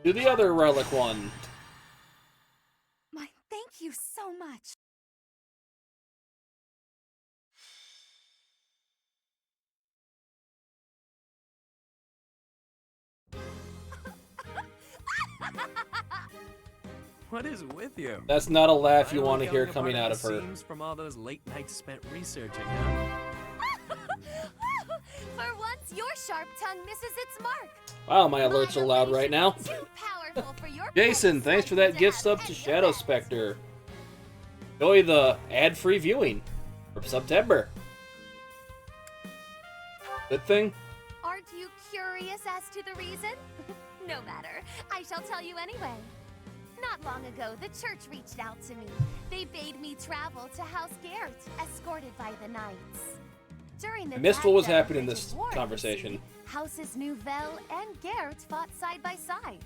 Do the other relic one. My thank you so much. What is with you? That's not a laugh you Finally want to hear going coming apart out at of the her. seams from all those late nights spent researching, huh? For once, your sharp tongue misses its mark. Wow, my alerts are loud right now. Too powerful for your Jason, precious thanks for liking that gift have sub to any Shadow effect. Spectre. Enjoy the ad-free viewing from September. Good thing. Aren't you curious as to the reason? No matter. I shall tell you anyway. Not long ago, the church reached out to me. They bade me travel to House Garrett, escorted by the knights. During the I missed what was Dagda and happening in Bridget this War, you conversation. see, Houses Nouvelle and Garrett fought side by side.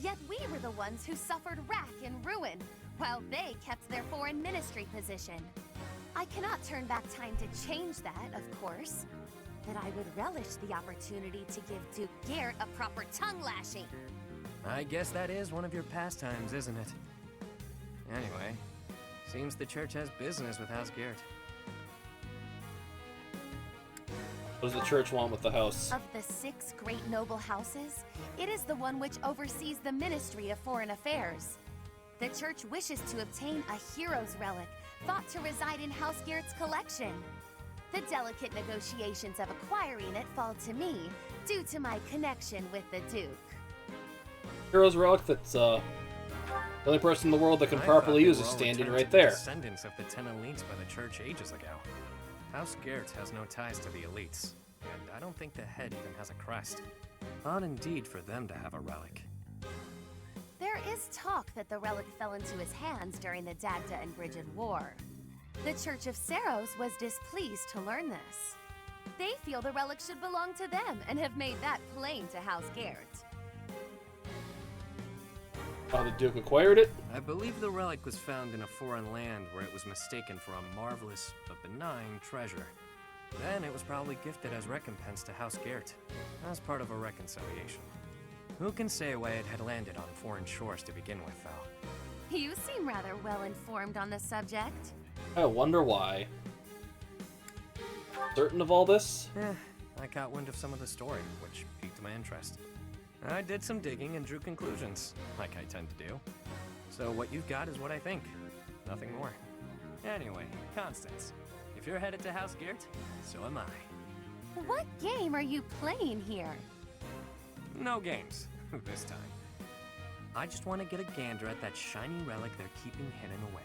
Yet we were the ones who suffered wrack and ruin, while they kept their foreign ministry position. I cannot turn back time to change that, of course. But I would relish the opportunity to give Duke Garrett a proper tongue lashing. I guess that is one of your pastimes, isn't it? Anyway, seems the church has business with House Garrett. What does the church want with the house? Of the 6 great noble houses, it is the one which oversees the Ministry of Foreign Affairs. The church wishes to obtain a hero's relic thought to reside in House Garrett's collection. The delicate negotiations of acquiring it fall to me, due to my connection with the Duke. Hero's Relic that's, the only person in the world that can I properly thought use they is were all standing returned right to the there. Descendants of the 10 elites by the church ages ago. House Garrett has no ties to the elites, and I don't think the head even has a crest. Odd indeed for them to have a relic. There is talk that the relic fell into his hands during the Dagda and Bridget War. The Church of Saros was displeased to learn this. They feel the relic should belong to them and have made that plain to House Garrett. How the Duke acquired it? I believe the relic was found in a foreign land where it was mistaken for a marvelous but benign treasure. Then it was probably gifted as recompense to House Garrett, as part of a reconciliation. Who can say why it had landed on foreign shores to begin with, though? You seem rather well informed on the subject. I wonder why. Certain of all this? I caught wind of some of the story, which piqued my interest. I did some digging and drew conclusions, like I tend to do. So what you've got is what I think. Nothing more. Anyway, Constance, if you're headed to House Garrett, so am I. What game are you playing here? No games, this time. I just want to get a gander at that shiny relic they're keeping hidden away.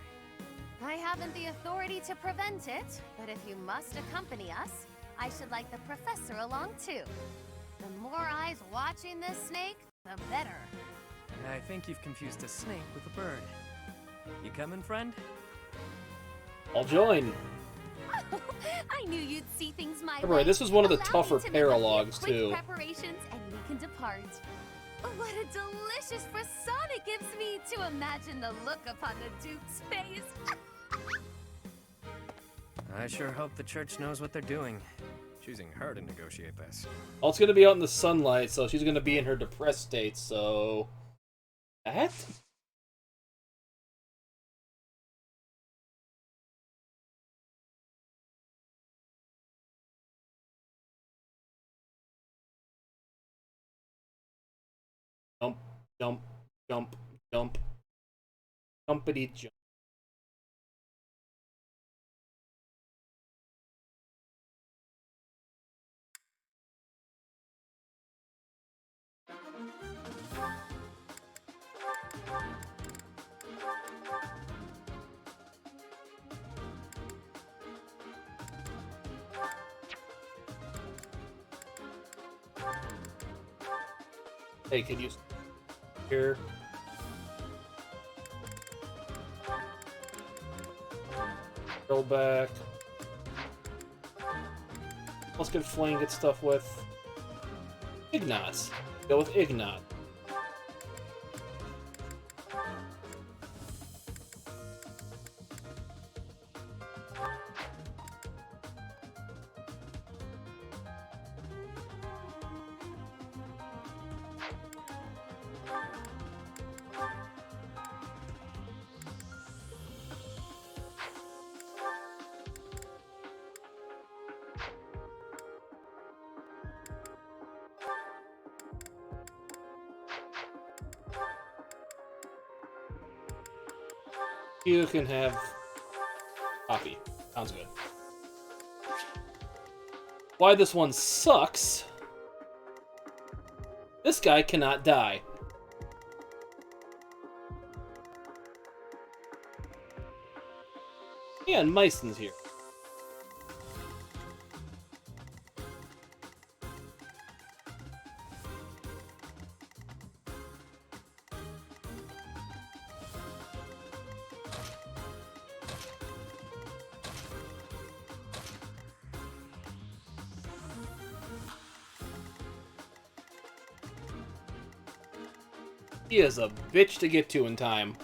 I haven't the authority to prevent it, but if you must accompany us, I should like the professor along too. The more eyes watching this snake, the better. I think you've confused a snake with a bird. You coming, friend? I'll join. I knew you'd see things my Remember, way. this was one of the Allow me tougher to make a few paralogs, quick too. Preparations and we can depart. What a delicious frisson it gives me to imagine the look upon the Duke's face. I sure hope the church knows what they're doing, choosing her to negotiate this. Well, it's gonna be out in the sunlight, so she's gonna be in her depressed state, so... That? Jump, jump, jump, jump. Jumpity jump. Hey, can you... Here. Go back. Let's get Flame, get stuff with... Ignatz. Go with Ignat. You can have copy. Sounds good. Why this one sucks? This guy cannot die. And Meison's here. He is a bitch to get to in time.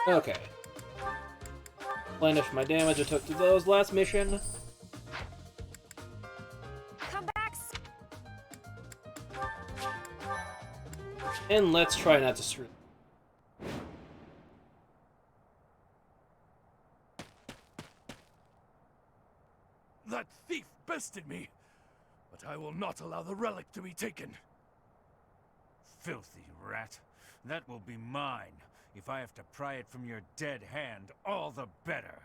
Okay. Replenish my damage I took to those last mission. Come back. And let's try not to screw. That thief bested me, but I will not allow the relic to be taken. Filthy rat. That will be mine. If I have to pry it from your dead hand, all the better.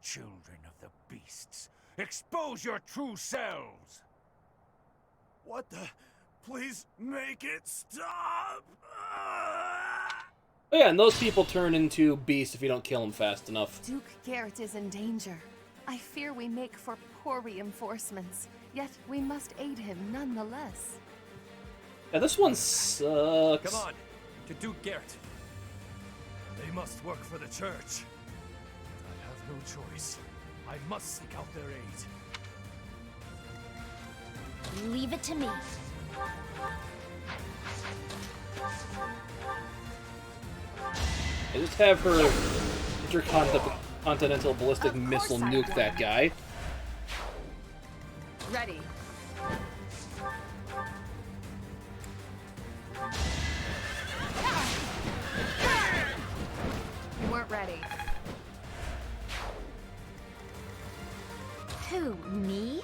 Children of the beasts, expose your true selves! What the? Please make it stop! Oh yeah, and those people turn into beasts if you don't kill them fast enough. Duke Garrett is in danger. I fear we make for poor reinforcements, yet we must aid him nonetheless. Yeah, this one sucks. Come on, to Duke Garrett. They must work for the church. I have no choice. I must seek out their aid. Leave it to me. I just have her intercontinental ballistic missile nuke that guy. Ready. You weren't ready. Who, me?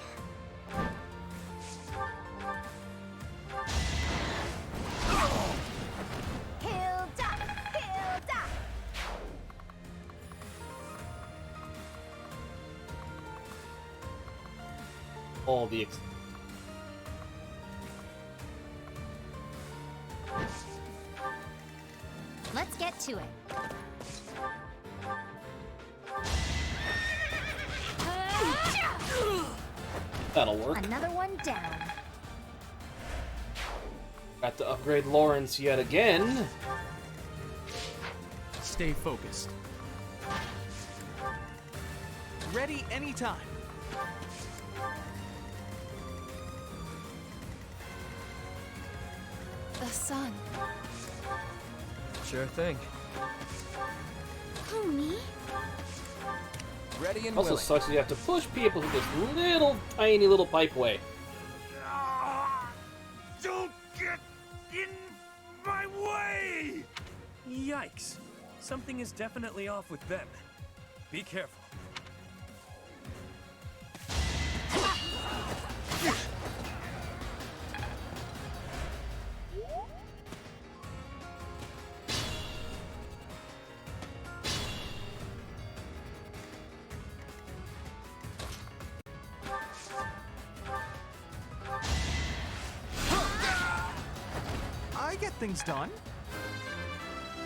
Hilda! Hilda! All the Let's get to it. that'll work. Another one down. Got to upgrade Lawrence yet again. Stay focused. Ready anytime. The sun. Sure thing. Who, me? Ready and Also willing. sucks that you have to push people through this little tiny little pipeway. Don't get in my way! Yikes. Something is definitely off with them. Be careful. I get things done.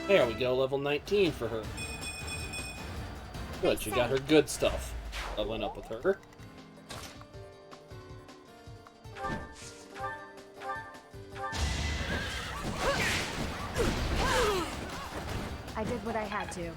There we go, level 19 for her. Good, she got her good stuff. Leveling up with her. I did what I had to.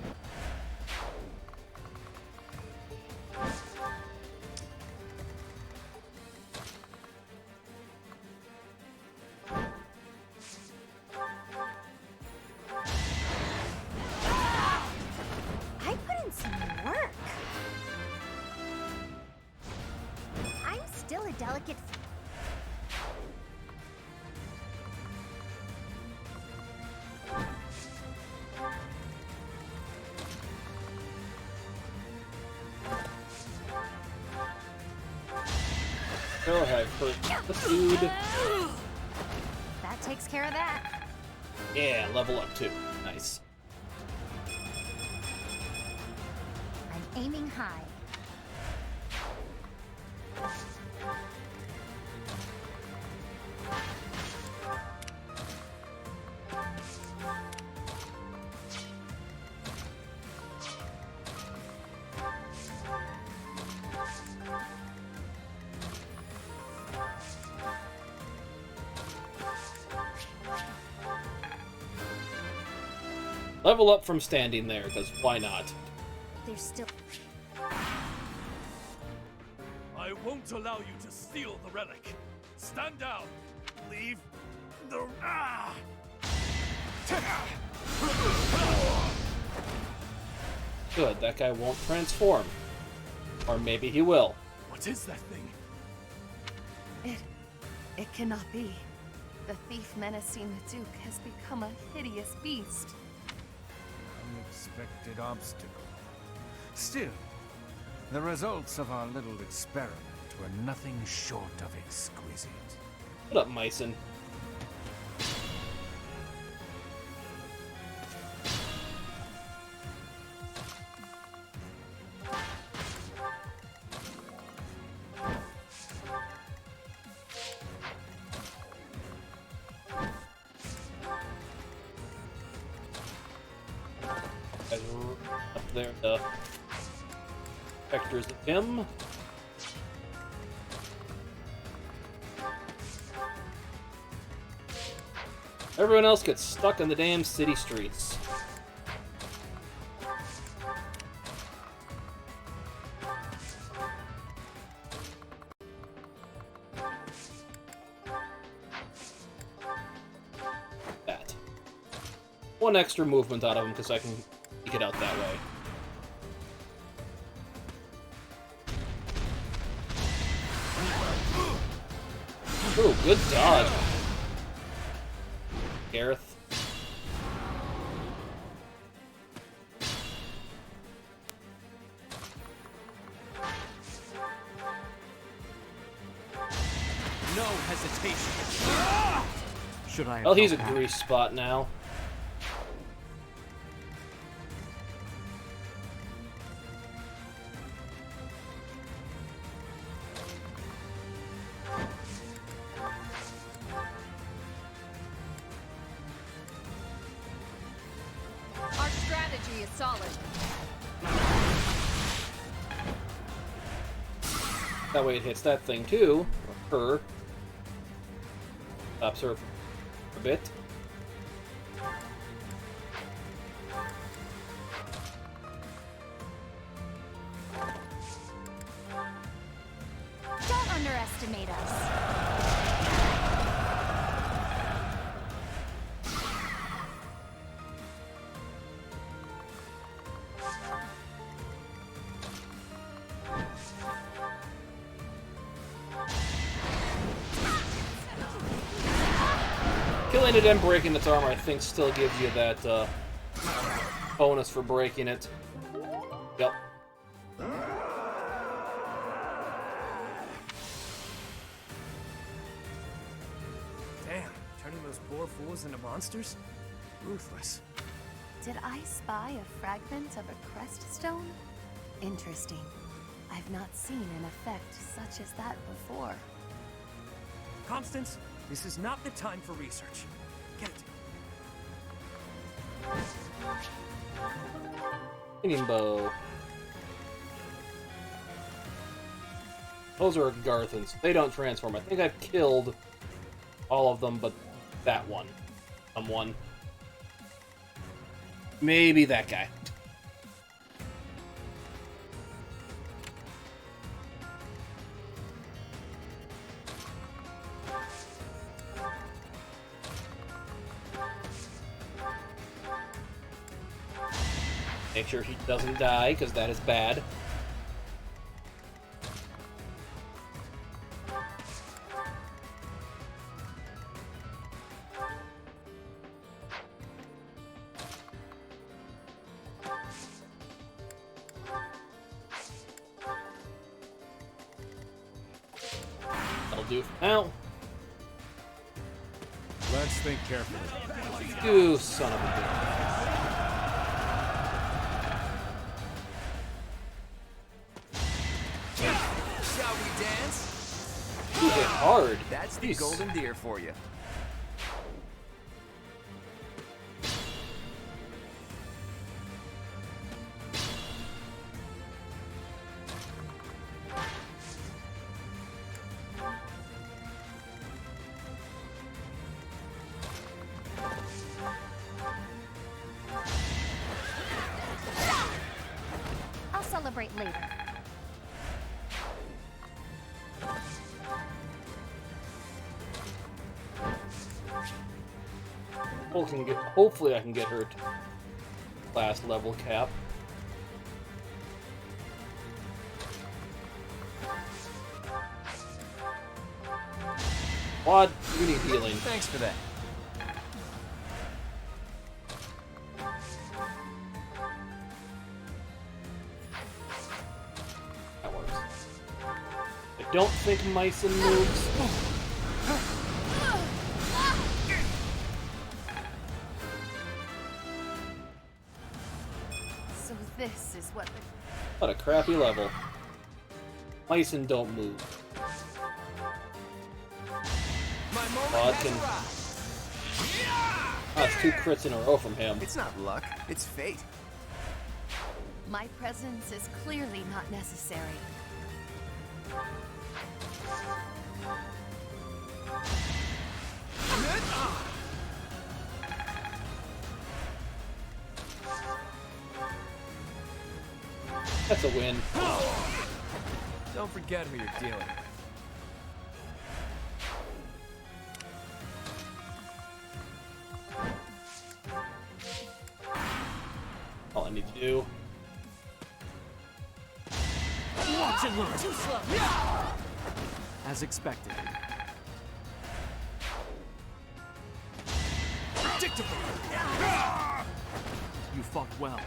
I put in some work. I'm still a delicate. Oh, I've hurt the dude. That takes care of that. Yeah, level up too. Nice. I'm aiming high. Level up from standing there, because why not? There's still... I won't allow you to steal the relic. Stand down. Leave the... Good, that guy won't transform. Or maybe he will. What is that thing? It cannot be. The thief menacing the Duke has become a hideous beast. Unexpected obstacle. Still, the results of our little experiment were nothing short of exquisite. What up, Myson? Guys are up there, the vectors of him. Everyone else gets stuck in the damn city streets. That. One extra movement out of him because I can get out that way. Ooh, good dodge. Gareth. No hesitation. Should I have Well, he's a held back? grease spot now. Our strategy is solid. That way it hits that thing too. Or her. Stops her for a bit. Don't underestimate us. Killing it and breaking its armor, I think, still gives you that bonus for breaking it. Yep. Damn, turning those poor fools into monsters? Ruthless. Did I spy a fragment of a crest stone? Interesting. I've not seen an effect such as that before. Constance, this is not the time for research. Get it. Hanging bow. Those are Garthans. They don't transform. I think I've killed all of them, but that one. Someone. Maybe that guy. Make sure he doesn't die, because that is bad. do for now. Let's think carefully. You son of a bitch. Shall we dance? You hit hard. That's the Jeez. golden deer for you. I'll celebrate later. Hopefully I can get her to last level cap. Quad, you need healing. Thanks for that. That works. I don't think Myson moves. So this is what the... What a crappy level. Myson don't move. My moment Quad has can... arrived. That's 2 crits in a row from him. It's not luck, it's fate. My presence is clearly not necessary. That's a win. Don't forget who you're dealing with. All I need to do. Watch and learn. Too slow. As expected. Predictable. You fought well.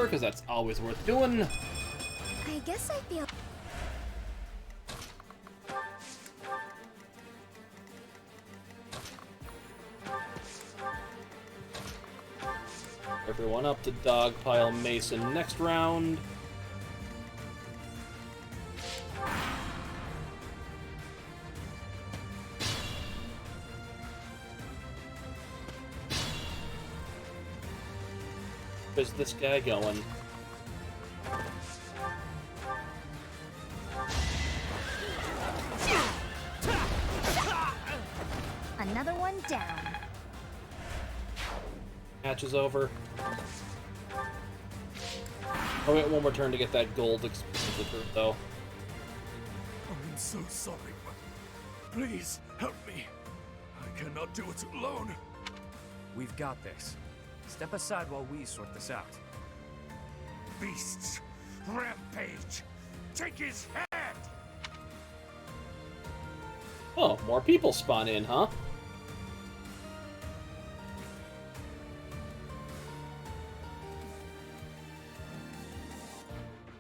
Because that's always worth doing. I guess I feel... Everyone up to Dogpile Mason next round. Where's this guy going? Another one down. Match is over. Oh, wait, one more turn to get that gold experience though. I'm so sorry, but please help me. I cannot do it alone. We've got this. Step aside while we sort this out. Beasts! Rampage! Take his head! Oh, more people spawn in, huh?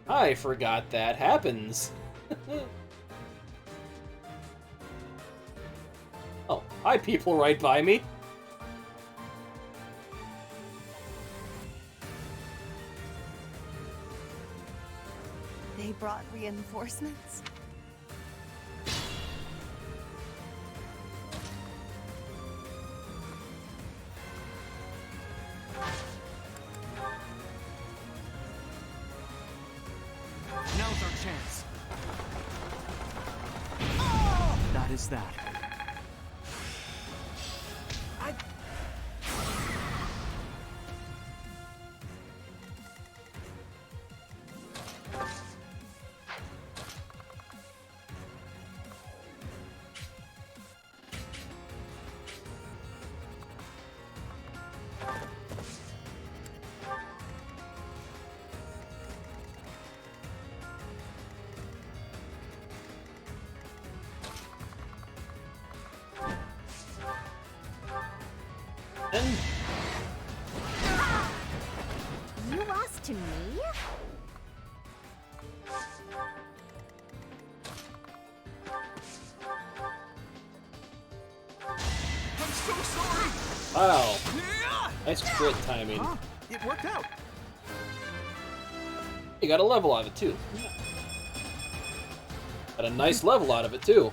I forgot that happens. Oh, hi people right by me. They brought reinforcements? Now's our chance. That is that. Wow. Nice crit timing. Huh? It worked out. You got a level out of it, too. Got a nice level out of it, too.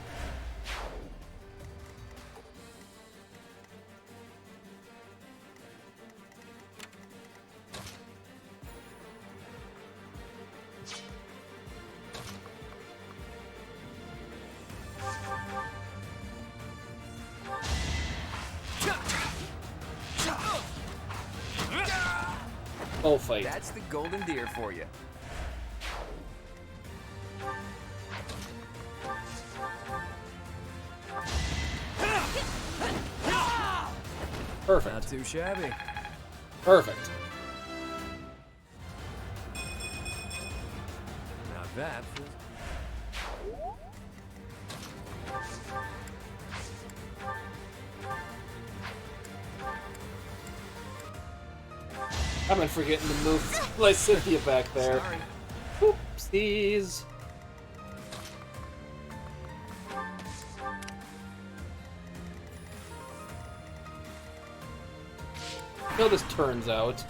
Bullfight. That's the golden deer for you. Perfect. Not too shabby. Perfect. Now that feels... I've been forgetting to move Lysithia back there. Sorry. Oopsies. How this turns out.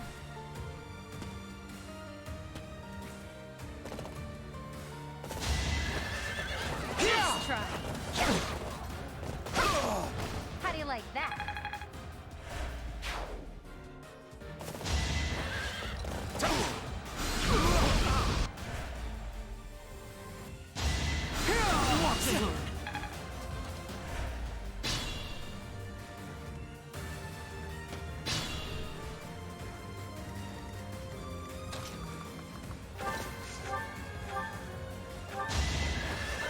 Nice try. How do you like that?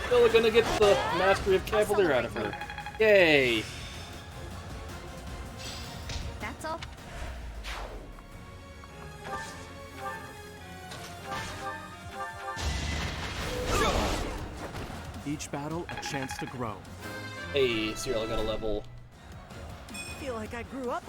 Still gonna get the Mastery of Cavalier out of her. Yay! That's all. Each battle a chance to grow. Hey, Cyril got a level. Feel like I grew up.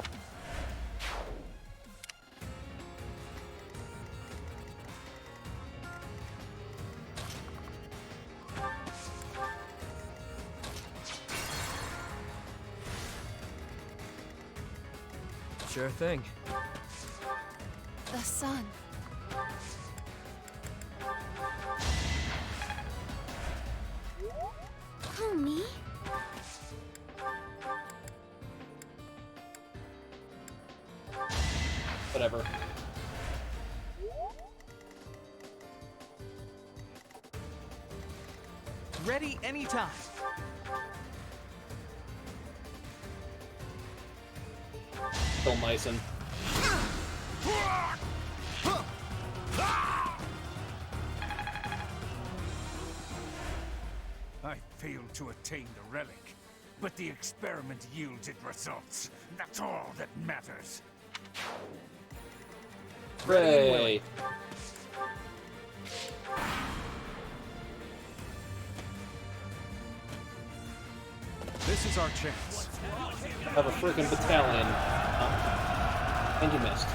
Sure thing. The sun. Who, me? Whatever. Ready anytime. Kill Myson. I failed to attain the relic, but the experiment yielded results. That's all that matters. Hooray! This is our chance. Have a freaking battalion. And you missed.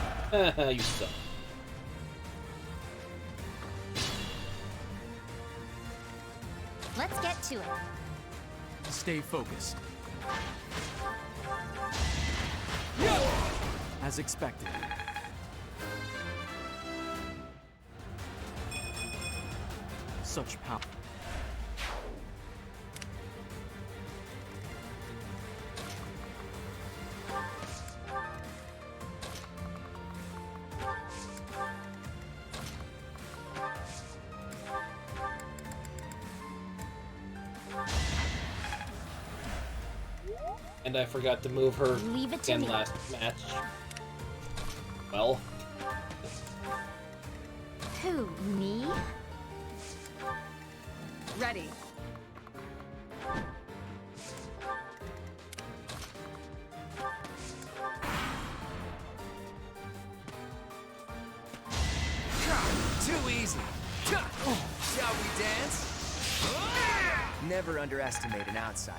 You suck. Let's get to it. Stay focused. As expected. Such power. And I forgot to move her Leave it to again me. last match. Well, Who, me? Ready. Too easy. Shall we dance? Never underestimate an outsider.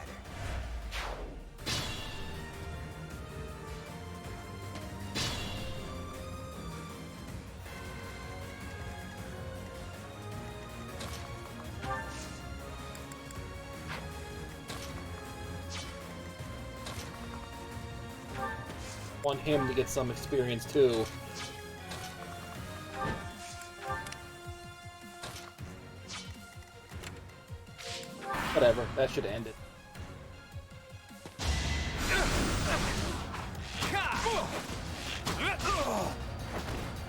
want him to get some experience too. Whatever, that should end it.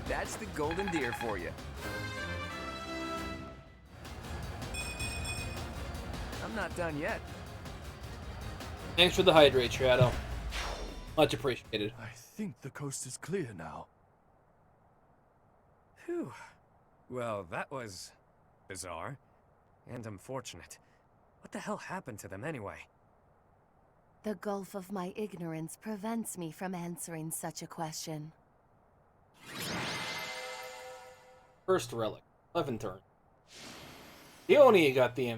That's the golden deer for you. I'm not done yet. Thanks for the hydrate, Shadow. Much appreciated. I think the coast is clear now. Phew. Well, that was bizarre and unfortunate. What the hell happened to them anyway? The gulf of my ignorance prevents me from answering such a question. First relic, 11 turn. Leonie got the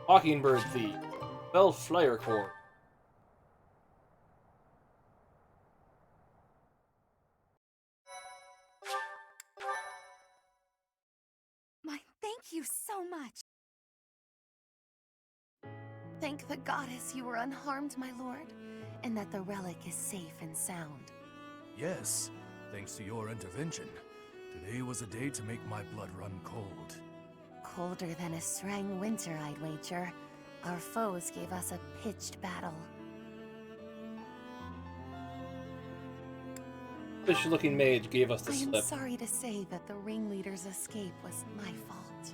Mockingbird Thief, Bell Flyer Core. Thank you so much. Thank the goddess you were unharmed, my lord, and that the relic is safe and sound. Yes, thanks to your intervention. Today was a day to make my blood run cold. Colder than a Srang winter, I'd wager. Our foes gave us a pitched battle. Fish-looking mage gave us the I am slip. sorry to say that the ringleader's escape was my fault.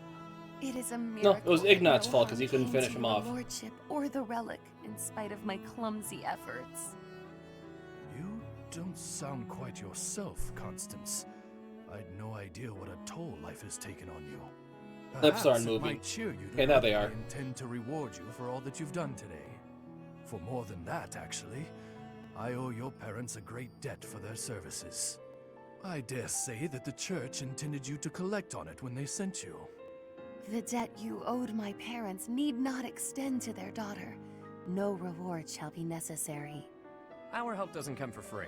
It is a miracle. No, it was Ignat's no fault because he harm couldn't came finish to him your off. Lordship or the relic, in spite of my clumsy efforts. You don't sound quite yourself, Constance. I'd no idea what a toll life has taken on you. Lips aren't Perhaps it moving. might cheer you to Okay, now know they that are. I intend to reward you for all that you've done today. For more than that, actually. I owe your parents a great debt for their services. I dare say that the church intended you to collect on it when they sent you. The debt you owed my parents need not extend to their daughter. No reward shall be necessary. Our help doesn't come for free.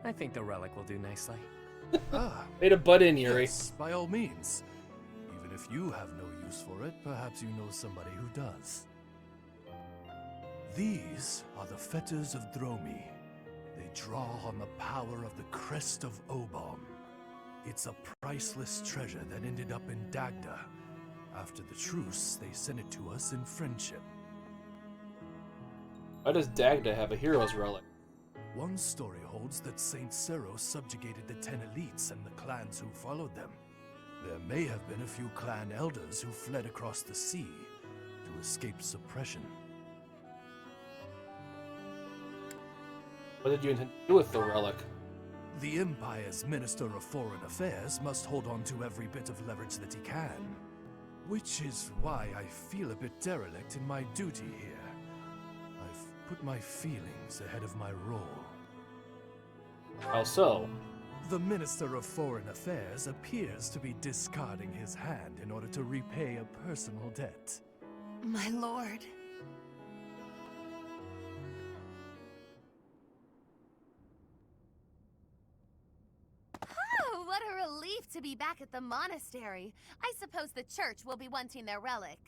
I think the relic will do nicely. Ah, Way to butt in, Yuri. yes, by all means. Even if you have no use for it, perhaps you know somebody who does. These are the fetters of Dromi. They draw on the power of the crest of Obon. It's a priceless treasure that ended up in Dagda. After the truce, they sent it to us in friendship. Why does Dagda have a hero's relic? One story holds that Saint Sero subjugated the 10 elites and the clans who followed them. There may have been a few clan elders who fled across the sea to escape suppression. What did you intend to do with the relic? The Empire's Minister of Foreign Affairs must hold on to every bit of leverage that he can. Which is why I feel a bit derelict in my duty here. I've put my feelings ahead of my role. How so? The Minister of Foreign Affairs appears to be discarding his hand in order to repay a personal debt. My lord. Oh, what a relief to be back at the monastery. I suppose the church will be wanting their relic.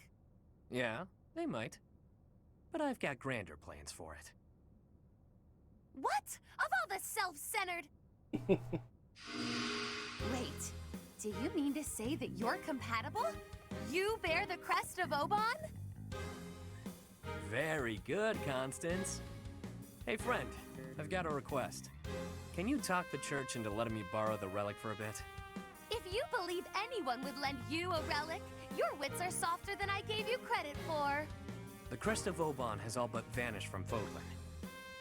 Yeah, they might. But I've got grander plans for it. What? Of all the self-centered... Wait, do you mean to say that you're compatible? You bear the crest of Obon? Very good, Constance. Hey, friend, I've got a request. Can you talk the church into letting me borrow the relic for a bit? If you believe anyone would lend you a relic, your wits are softer than I gave you credit for. The crest of Obon has all but vanished from Fodlan.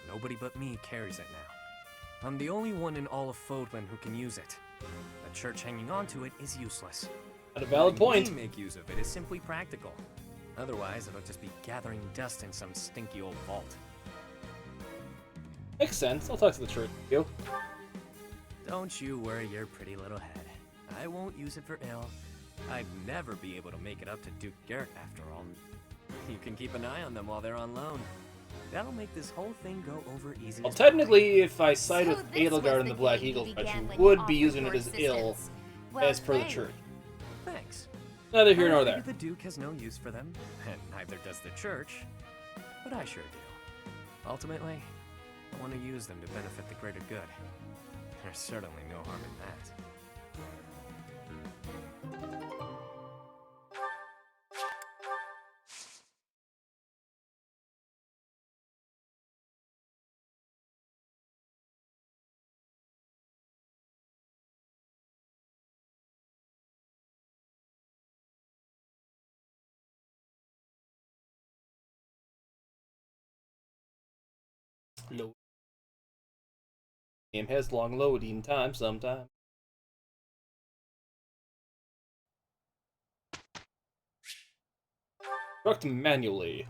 Nobody but me carries it now. I'm the only one in all of Fodlan who can use it. The church hanging on to it is useless. At a valid point. Letting me make use of it is simply practical. Otherwise, it'll just be gathering dust in some stinky old vault. Makes sense. I'll talk to the church. You. Don't you worry your pretty little head. I won't use it for ill. I'd never be able to make it up to Duke Garrett after all. You can keep an eye on them while they're on loan. That'll make this whole thing go over easy. Well, as technically, if I side So with this was Edelgard and the the Black game Eagle you Fetch, began you when would you be using offered it as your ill assistance. Well as per the played. church. Thanks. Neither here I nor figure there. The Duke has no use for them, and neither does the church. but I sure do. Ultimately, I want to use them to benefit the greater good. There's certainly no harm in that. Load. Game has long loading time sometimes. Construct manually.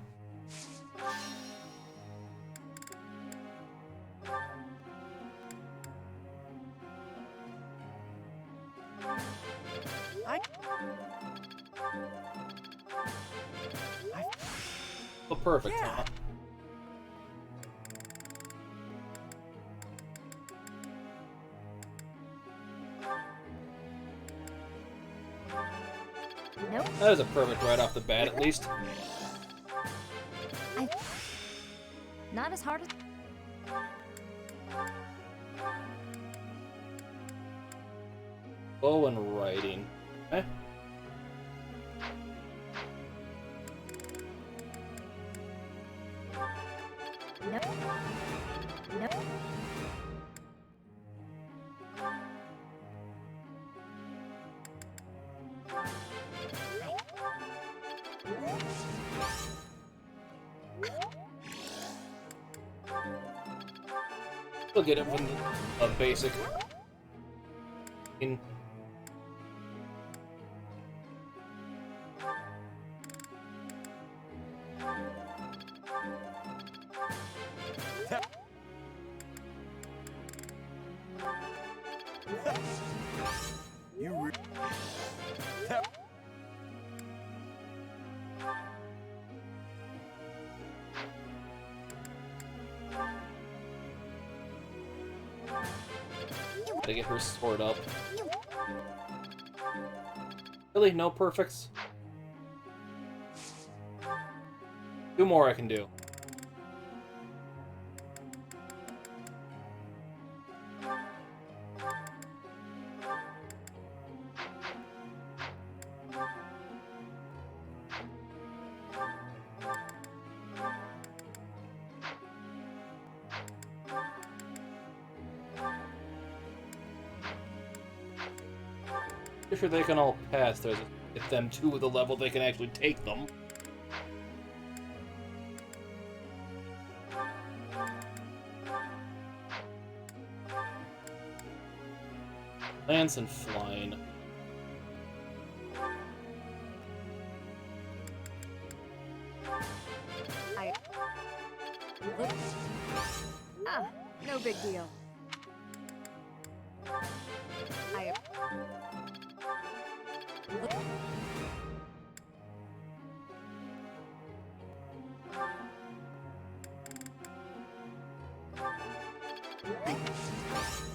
Oh, perfect, Yeah. huh? Nope. That was a perfect right off the bat, at least. Not as hard as... Bow and writing. Eh? Nope. Nope. We'll get it from the basic. In Gotta get her sword up. Really? No perfects? 2 more I can do. Pretty sure they can all pass. There's get them to the level they can actually take them. Lance and flying. Ah, no big deal.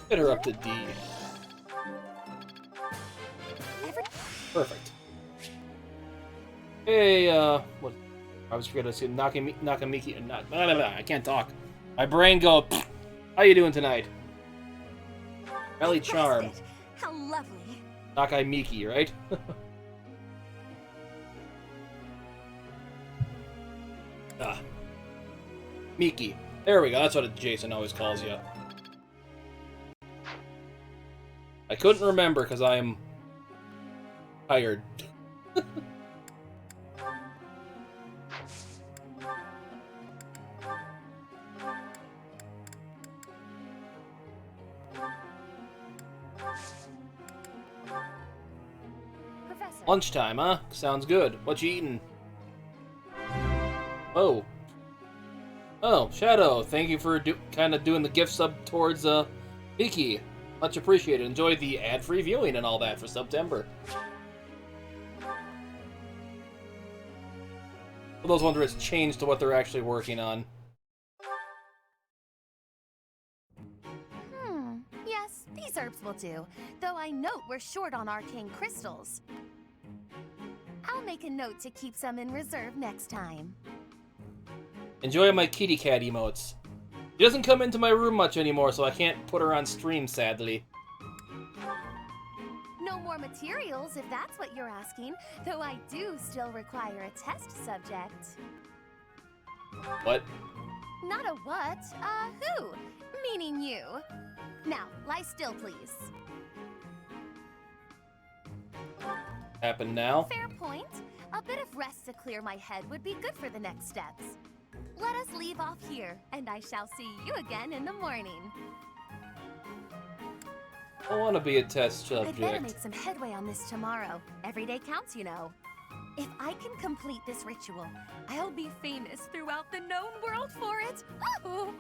Get her up to D. Perfect. Hey, what? I was forgetting to say Nakamiki. Not. Blah, blah, blah, I can't talk. My brain go. How you doing tonight? Rally Charm. Pressed it. How lovely. Nakai Miki, right? Miki. There we go. That's what Jason always calls you. I couldn't remember because I am tired. Professor. Lunchtime, huh? Sounds good. What you eating? Oh. Oh, Shadow, thank you for kind of doing the gift sub towards, Miki. Much appreciated. Enjoy the ad-free viewing and all that for September. For those wondering, it's changed to what they're actually working on. Yes, these herbs will do. Though I note we're short on arcane crystals. I'll make a note to keep some in reserve next time. Enjoy my kitty cat emotes. She doesn't come into my room much anymore, so I can't put her on stream, sadly. No more materials, if that's what you're asking, though I do still require a test subject. What? Not a what, who? Meaning you. Now, lie still, please. Happen now? Fair point. A bit of rest to clear my head would be good for the next steps. Let us leave off here, and I shall see you again in the morning. I want to be a test I'd better subject. make some headway on this tomorrow. Every day counts, you know. If I can complete this ritual, I'll be famous throughout the known world for it. Oh!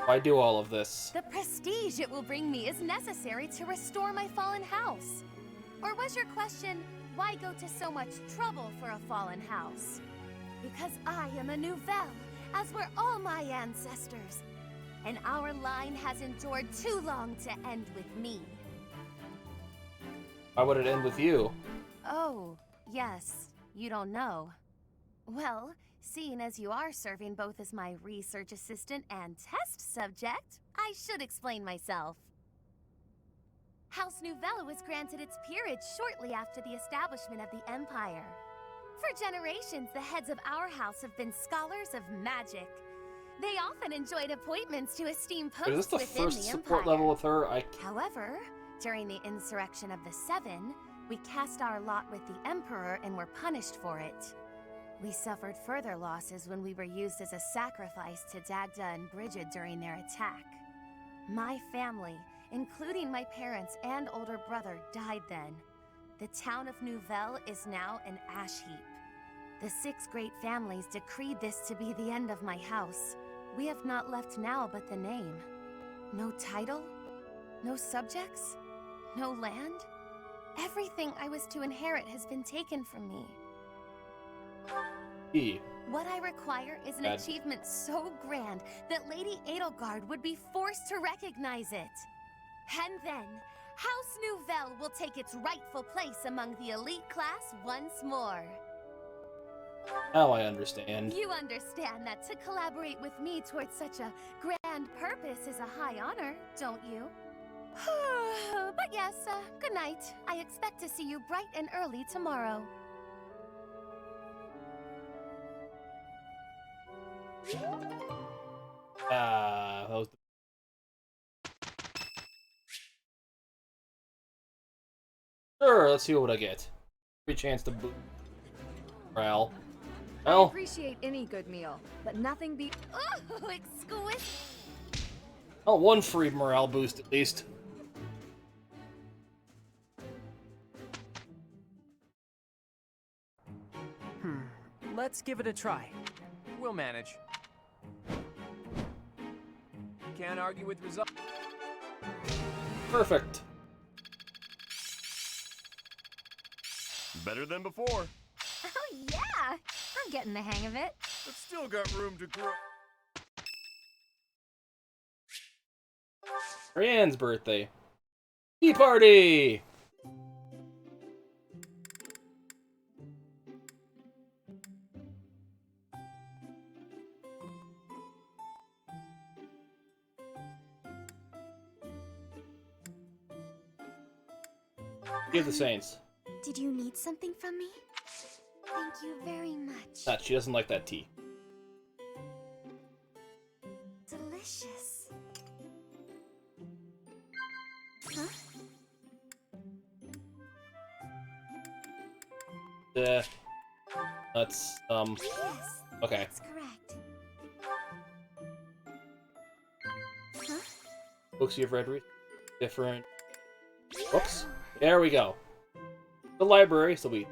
Why do all of this? The prestige it will bring me is necessary to restore my fallen house. Or was your question, why go to so much trouble for a fallen house? Because I am a Nouvelle, as were all my ancestors. And our line has endured too long to end with me. Why would it end with you? Oh, yes, you don't know. Well, seeing as you are serving both as my research assistant and test subject, I should explain myself. House Nouvelle was granted its peerage shortly after the establishment of the Empire. For generations, the heads of our house have been scholars of magic. They often enjoyed appointments to esteemed posts Is this the within first the support Empire. level with her? However, during the insurrection of the Seven, we cast our lot with the Emperor and were punished for it. We suffered further losses when we were used as a sacrifice to Dagda and Brigid during their attack. My family, including my parents and older brother, died then. The town of Nouvelle is now an ash heap. The 6 great families decreed this to be the end of my house. We have not left now but the name. No title, no subjects, no land. Everything I was to inherit has been taken from me. E. What I require is an Bad. achievement so grand that Lady Edelgard would be forced to recognize it. And then, House Nouvelle will take its rightful place among the elite class once more. Now I understand. You understand that to collaborate with me towards such a grand purpose is a high honor, don't you? But yes, good night. I expect to see you bright and early tomorrow. That was... Sure, let's see what I get. Free chance to boot. Morale. I Well, appreciate any good meal, but nothing beats. Oh, exquisite! well, one free morale boost at least. Let's give it a try. We'll manage. Can't argue with results. Perfect. Better than before, Oh, yeah! I'm getting the hang of it. but still got room to grow. Marianne's birthday. Tea party! Give the Saints. Did you need something from me? Thank you very much. She doesn't like that tea. Delicious. Huh? Let's, Yes, okay. that's correct. Huh? Books you've read, different books. There we go. The library, so we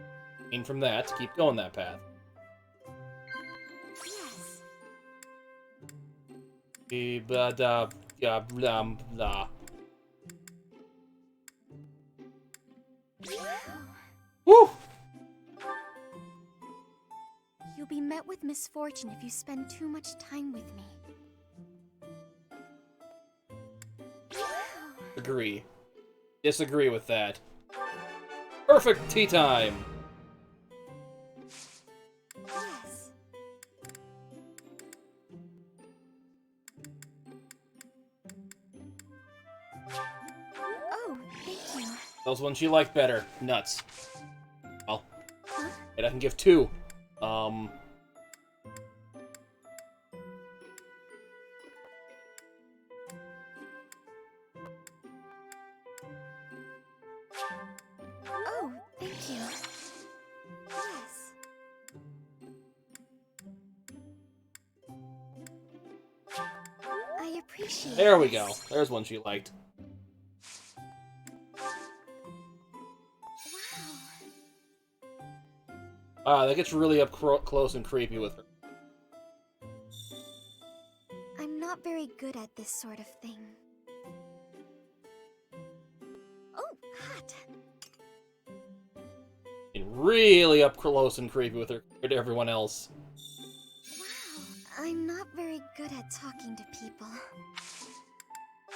gain from that to keep going that path. Yes. Blah, blah, blah, blah, blah. Woo! You'll be met with misfortune if you spend too much time with me. Agree. Disagree with that. Perfect tea time! Yes. Oh, thank you. Those ones she liked better. Nuts. Well, Huh? and I can give 2. Oh, thank you. Yes. I appreciate There we this. go. There's one she liked. Wow. That gets really up close and creepy with her. I'm not very good at this sort of thing. Oh, hot. And really up close and creepy with her compared to everyone else. Wow. I'm not very good at talking to people.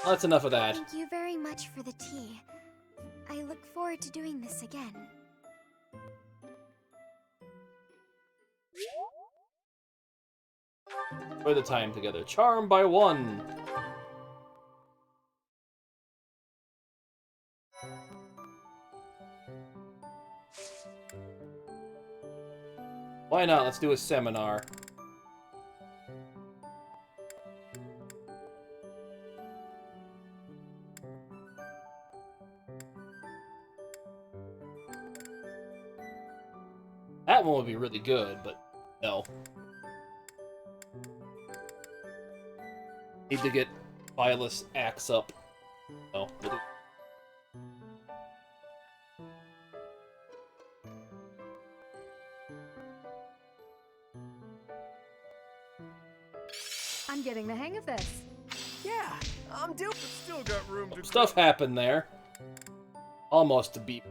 Well, that's enough of that. Thank you very much for the tea. I look forward to doing this again. Enjoy the time together. Charmed by 1. Why not? Let's do a seminar. That one would be really good, but no. Need to get Violet's axe up. No, we'll do. I'm getting the hang of this. Yeah, I'm doing. Still got room to Stuff happened there. Almost a B+.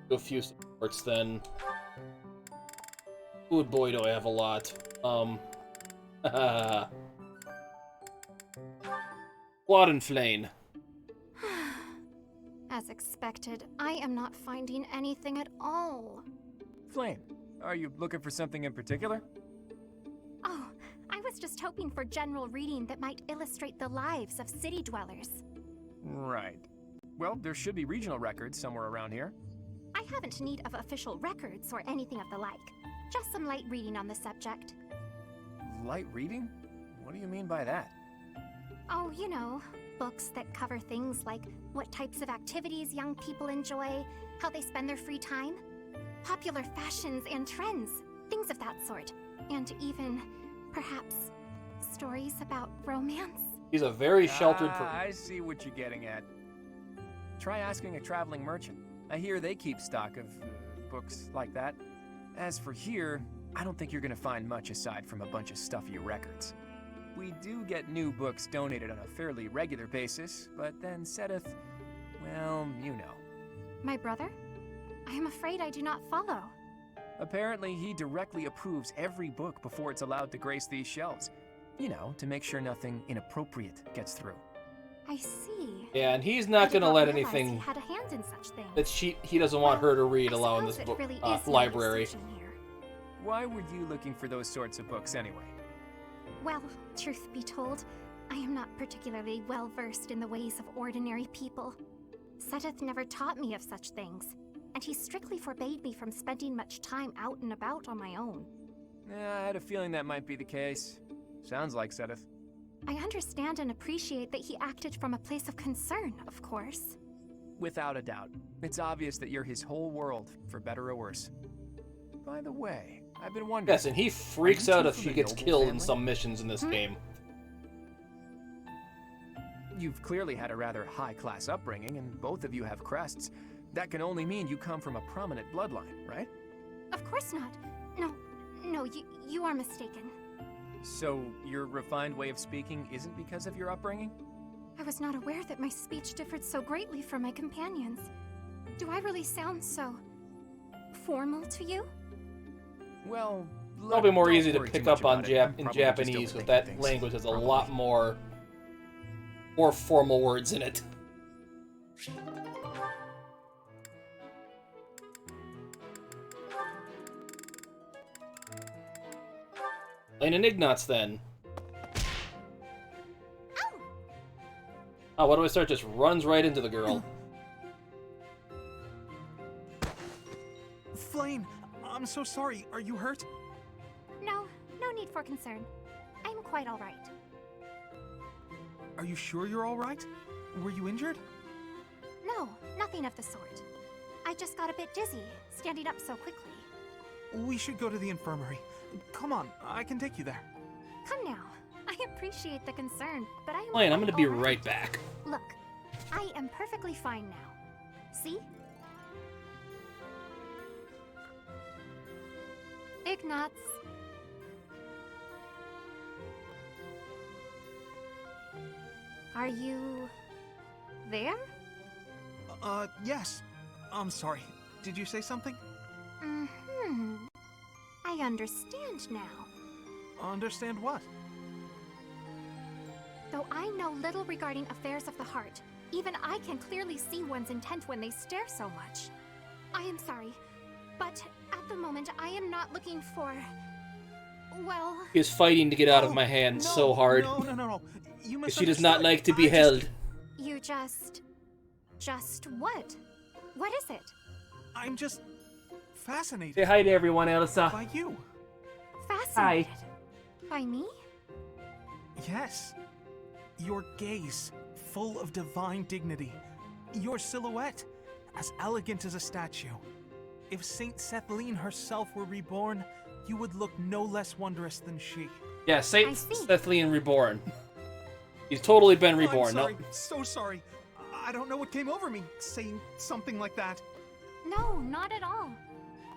Do a few supports then. Ooh, boy, do I have a lot. Quad and Flame. As expected, I am not finding anything at all. Flame, are you looking for something in particular? Oh, I was just hoping for general reading that might illustrate the lives of city dwellers. Right. Well, there should be regional records somewhere around here. I haven't need of official records or anything of the like. Just some light reading on the subject. Light reading? What do you mean by that? Oh, you know, books that cover things like what types of activities young people enjoy, how they spend their free time, popular fashions and trends, things of that sort. And even, perhaps, stories about romance. He's a very sheltered person. I see what you're getting at. Try asking a traveling merchant. I hear they keep stock of books like that. As for here, I don't think you're gonna find much aside from a bunch of stuffy records. We do get new books donated on a fairly regular basis, but then Sedith, well, you know. My brother? I am afraid I do not follow. Apparently, he directly approves every book before it's allowed to grace these shelves. You know, to make sure nothing inappropriate gets through. I see. Yeah, and he's not I did gonna let realize anything he had a hand in such things. that he doesn't want her to read I allow in this suppose book it really is my library. decision here. Why were you looking for those sorts of books anyway? Well, truth be told, I am not particularly well versed in the ways of ordinary people. Sedith never taught me of such things, and he strictly forbade me from spending much time out and about on my own. Yeah, I had a feeling that might be the case. Sounds like Sedith. I understand and appreciate that he acted from a place of concern, of course. Without a doubt. It's obvious that you're his whole world, for better or worse. By the way, I've been wondering... Yes, and he freaks Are you out two if from she the gets noble killed in family? some missions in this game. You've clearly had a rather high-class upbringing, and both of you have crests. That can only mean you come from a prominent bloodline, right? Of course not. No, you are mistaken. So, your refined way of speaking isn't because of your upbringing? I was not aware that my speech differed so greatly from my companions. Do I really sound so... formal to you? Well, It'll be more don't easy to worry too pick much up on about it. I'm in probably just Japanese, overthinking because that things. language has a Probably. lot more more formal words in it. Playing an Ignatz then. Oh, what do I start? Just runs right into the girl. Flame, I'm so sorry. Are you hurt? No, no need for concern. I'm quite all right. Are you sure you're all right? Were you injured? No, nothing of the sort. I just got a bit dizzy, standing up so quickly. We should go to the infirmary. Come on, I can take you there. Come now. I appreciate the concern, but I'm Fine, I'm gonna be all right back. Look, I am perfectly fine now. See? Ignatz. Are you there? Yes. I'm sorry. Did you say something? Mm-hmm. I understand now. Understand what? Though I know little regarding affairs of the heart, even I can clearly see one's intent when they stare so much. I am sorry, but at the moment I am not looking for... well... He is fighting to get out of my hand so hard. No. You She does not like to be held. You just what? What is it? I'm just fascinated. Say hi to everyone, Elsa. By you. Fascinated. By me? Yes. Your gaze, full of divine dignity. Your silhouette, as elegant as a statue. If Saint Sethlene herself were reborn, you would look no less wondrous than she. Yeah, Saint Sethlene reborn. He's totally been reborn. I'm sorry. No. So sorry. I don't know what came over me saying something like that. No, not at all.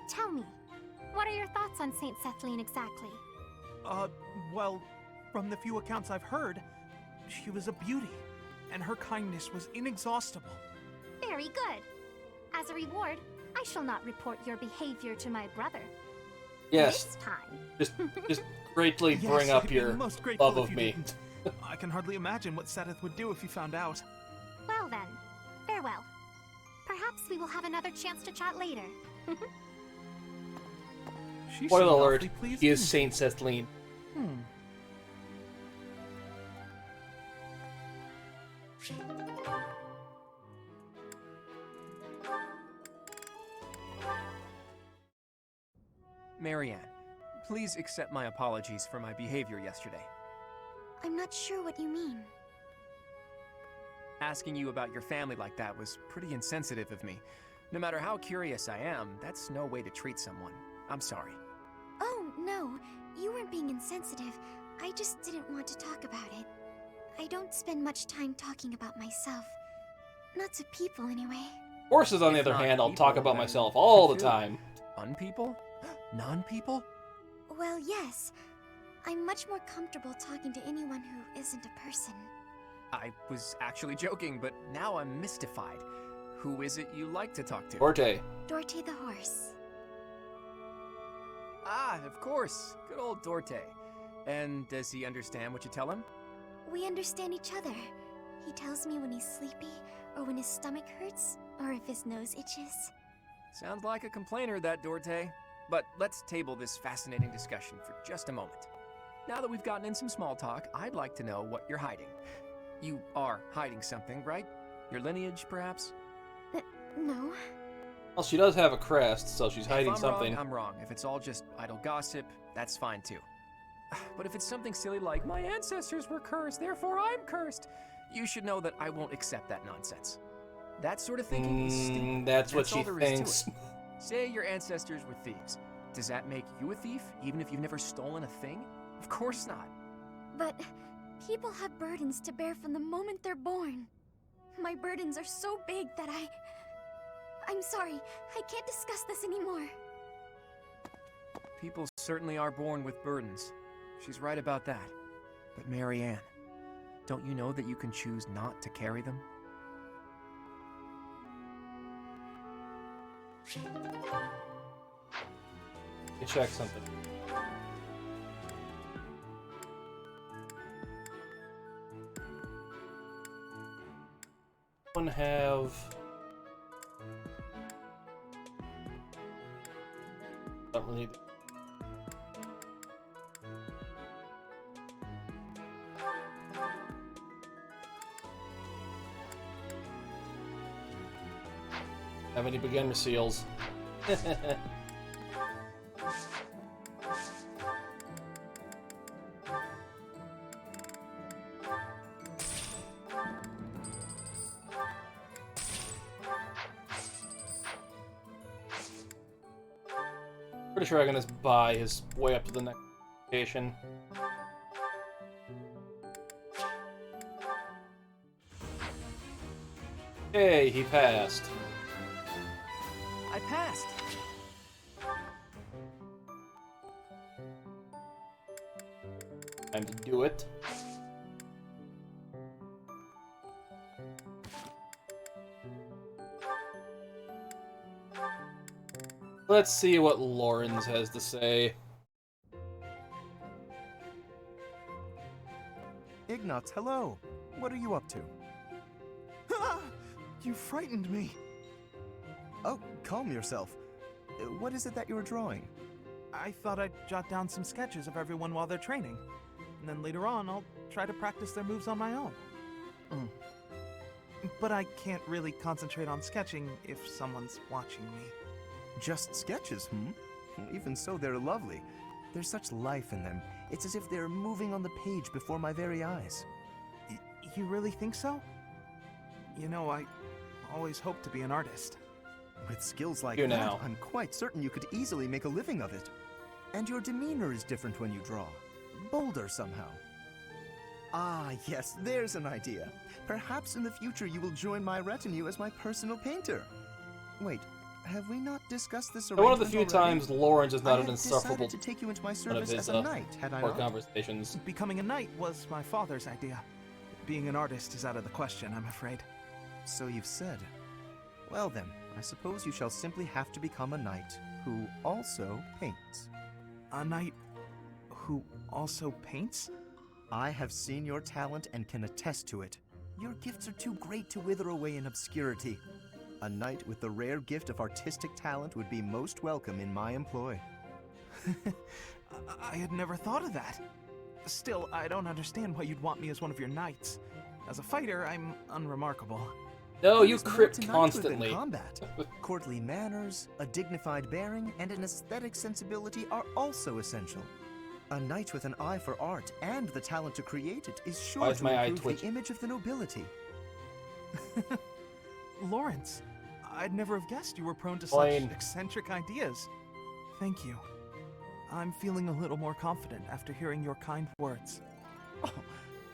Tell me, what are your thoughts on Saint Sethlene exactly? Well, from the few accounts I've heard, she was a beauty, and her kindness was inexhaustible. Very good. As a reward, I shall not report your behavior to my brother. Yes. This time. Just greatly bring Yes, up I'd be your most grateful love if of you me. didn't. I can hardly imagine what Seth would do if he found out. Well then, farewell. Perhaps we will have another chance to chat later. She Spoiler seemed alert, awfully pleased he is with Saint Sethlene. me. Marianne, please accept my apologies for my behavior yesterday. I'm not sure what you mean. Asking you about your family like that was pretty insensitive of me. No matter how curious I am, that's no way to treat someone. I'm sorry. Oh, no. You weren't being insensitive. I just didn't want to talk about it. I don't spend much time talking about myself. Not to people, anyway. Horses, on the If other not hand, I'll people, talk about then myself all the who? time. Unpeople? Non-people? Well, yes. I'm much more comfortable talking to anyone who isn't a person. I was actually joking, but now I'm mystified. Who is it you like to talk to? Dorte. Dorte the horse. Ah, of course. Good old Dorte. And does he understand what you tell him? We understand each other. He tells me when he's sleepy, or when his stomach hurts, or if his nose itches. Sounds like a complainer, that Dorte. But let's table this fascinating discussion for just a moment. Now that we've gotten in some small talk, I'd like to know what you're hiding. You are hiding something, right? Your lineage, perhaps? No. Well, she does have a crest, so she's hiding If I'm something. wrong, I'm wrong. If it's all just idle gossip, that's fine too. But if it's something silly like, my ancestors were cursed, therefore I'm cursed, you should know that I won't accept that nonsense. That sort of thinking is stupid. That's what all she there is to thinks. it. Say your ancestors were thieves. Does that make you a thief, even if you've never stolen a thing? Of course not. But people have burdens to bear from the moment they're born. My burdens are so big that I'm sorry, I can't discuss this anymore. People certainly are born with burdens. She's right about that. But Marianne, don't you know that you can choose not to carry them? Let me check something. One have. Don't really. Have any beginner seals? Pretty sure I can just buy his way up to the next station. Hey, he passed. I passed. Time to do it. Let's see what Lawrence has to say. Ignatz, hello. What are you up to? You frightened me. Oh, calm yourself. What is it that you're drawing? I thought I'd jot down some sketches of everyone while they're training. And then later on, I'll try to practice their moves on my own. But I can't really concentrate on sketching if someone's watching me. Just sketches, Even so, they're lovely. There's such life in them. It's as if they're moving on the page before my very eyes. You really think so? You know, I always hoped to be an artist. With skills like You that, now. I'm quite certain you could easily make a living of it. And your demeanor is different when you draw. Bolder somehow. Ah, yes, there's an idea. Perhaps in the future you will join my retinue as my personal painter. Wait, have we not discussed this One of the arrangement few already? times Lawrence is not I an had insufferable decided to take you into my one of service his as a knight, had I or not? conversations. Becoming a knight was my father's idea. Being an artist is out of the question, I'm afraid. So you've said. Well then, I suppose you shall simply have to become a knight who also paints. A knight who also paints? I have seen your talent and can attest to it. Your gifts are too great to wither away in obscurity. A knight with the rare gift of artistic talent would be most welcome in my employ. I had never thought of that. Still, I don't understand why you'd want me as one of your knights. As a fighter, I'm unremarkable. No, you There's more crit to knighthood than constantly. combat. Courtly manners, a dignified bearing, and an aesthetic sensibility are also essential. A knight with an eye for art and the talent to create it is Why sure is to my eye improve the twitching? image of the nobility. Lawrence, I'd never have guessed you were prone to Plain. such eccentric ideas. Thank you. I'm feeling a little more confident after hearing your kind words. Oh,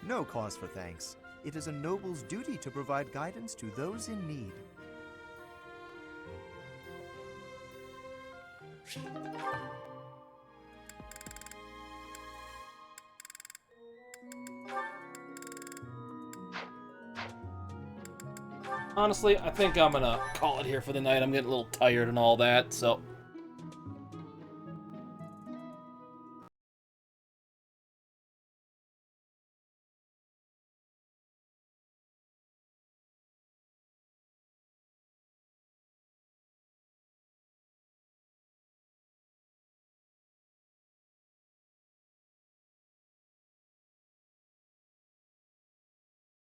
no cause for thanks. It is a noble's duty to provide guidance to those in need. Honestly, I think I'm gonna call it here for the night. I'm getting a little tired and all that, so